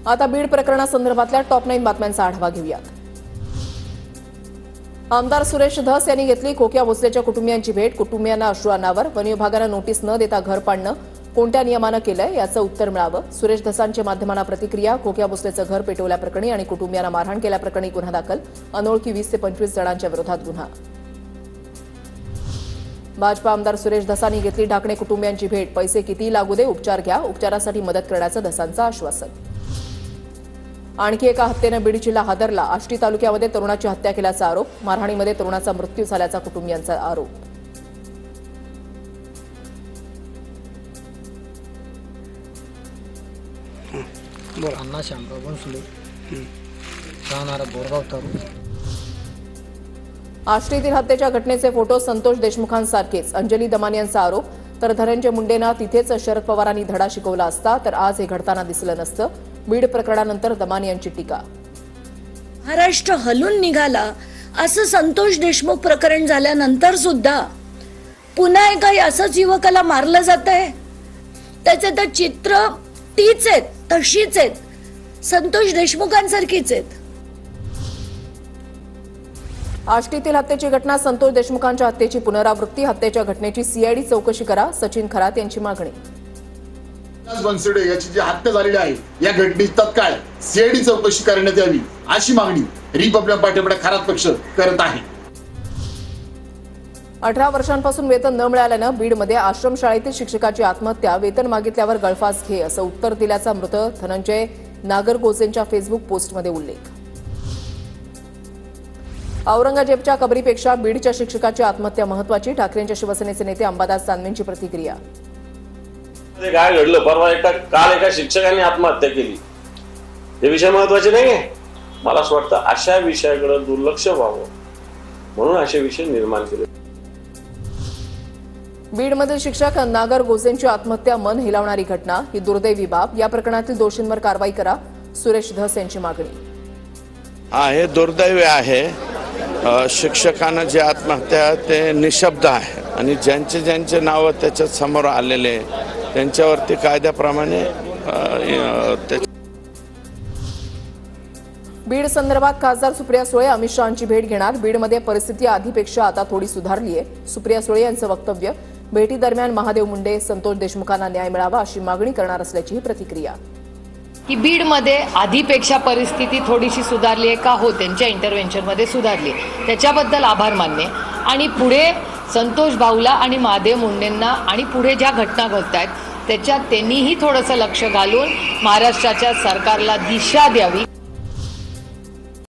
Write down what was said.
आता बीड प्रकरणासंदर्भातल्या टॉप 9 बातम्यांचा आढावा घेऊयात। आमदार सुरेश धस यांनी घेतली खोक्या भोसलेच्या कुटुंबियांची भेट। कुटुंबियांना अश्रू अनावर, वन विभागानं नोटीस न देता घर पाडणं कोणत्या नियमानं केलंय याचं उत्तर मिळावं। सुरेश धसांच्या माध्यमांना प्रतिक्रिया। खोक्या भोसलेचं घर पेटवल्याप्रकरणी आणि कुटुंबियांना मारहाण केल्याप्रकरणी गुन्हा दाखल। अनोळखी 20 ते 25 जणांच्या विरोधात गुन्हा। भाजपा आमदार सुरेश धसांनी घेतली ढाकणे कुटुंबियांची भेट। पैसे किती लागू दे, उपचार घ्या, उपचारासाठी मदत करण्याचं धसांचं आश्वासन। आणखी एका हत्येनं बीड जिल्हा हादरला। आष्टी तालुक्यामध्ये तरुणाची हत्या केल्याचा आरोप। मारहाणीमध्ये तरुणाचा मृत्यू झाल्याचा कुटुंबियांचा आरोप। अण्णा शामराव बनसुले राहणारा बोरगाव तालुका। आष्टीतील हत्येच्या घटनेचे फोटो संतोष देशमुखांसारखेच अंजली दमानी यांचा आरोप। तर धनंजय मुंडेंना तिथेच शरद पवारांनी धडा शिकवला असता तर आज हे घडताना दिसलं नसतं। बीड प्रकरणानंतर दमानी यांची टीका। महाराष्ट्र हलून निघाला असं संतोष देशमुख प्रकरण झाल्यानंतर सुद्धा पुन्हा एकदा असंच युवकाला मारलं जातंय। त्याचे तर चित्र तीच आहेत, तशीच आहेत, संतोष देशमुखांसारखीच आहेत। आष्टीतील हत्येची घटना संतोष देशमुखांच्या हत्येची पुनरावृत्ती। हत्येच्या घटनेची सीआयडी चौकशी करा, सचिन खरात यांची मागणी। बनसोडे याची जी हत्या झालेली आहे या घटनेची तत्काळ सीआयडी चौकशी करण्यात यावी अशी मागणी रिपब्लिकन पार्टी खरात पक्ष करत आहे। 18 वर्षांपासून वेतन न मिळाल्यानं बीडमध्ये आश्रमशाळेतील शिक्षकाची आत्महत्या। वेतन मागितल्यावर गळफास घे असं उत्तर दिल्याचा मृत धनंजय नागरगोजेंच्या फेसबुक पोस्टमध्ये उल्लेख। औरंगजेबच्या कबरीपेक्षा बीडच्या शिक्षकाची आत्महत्या महत्वाची। ठाकरेंच्या शिवसेनेचे नेते अंबादास दानवेंची प्रतिक्रिया। काय घडलं परवा काल एका शिक्षकाने आत्महत्या केली, हे विषय महत्वाचे नाहीये। मला असं वाटतं अशा विषयाकडे दुर्लक्ष व्हावं म्हणून असे विषय निर्माण केले। बीडमधील शिक्षक नागर गोसेंची आत्महत्या मन हेलावणारी घटना, ही दुर्दैवी बाब। या प्रकरणातील दोषींवर कारवाई करा, सुरेश धस यांची मागणी। हे दुर्दैवी आहे। शिक्षकांना जे आत्महत्या ते निशब्द आहे आणि ज्यांचे नाव त्याच्या समोर आलेले त्यांच्यावरती कायद्याप्रमाणे बीड संदर्भात खासदार सुप्रिया सुळे अमित शहांची भेट घेणार। बीडमध्ये परिस्थिती आधीपेक्षा आता थोडी सुधारली आहे, सुप्रिया सुळे यांचं वक्तव्य। भेटीदरम्यान महादेव मुंडे, संतोष देशमुखांना न्याय मिळावा अशी मागणी करणार असल्याची प्रतिक्रिया। की बीडमध्ये आधीपेक्षा परिस्थिती थोडीशी सुधारली आहे का? हो, त्यांच्या इंटरव्हेन्शनमध्ये सुधारली, त्याच्याबद्दल आभार मानणे। आणि पुढे संतोष भाऊला आणि महादेव मुंडेंना आणि पुढे ज्या घटना घडत आहेत त्याच्यात त्यांनीही थोडंसं लक्ष घालून महाराष्ट्राच्या सरकारला दिशा द्यावी।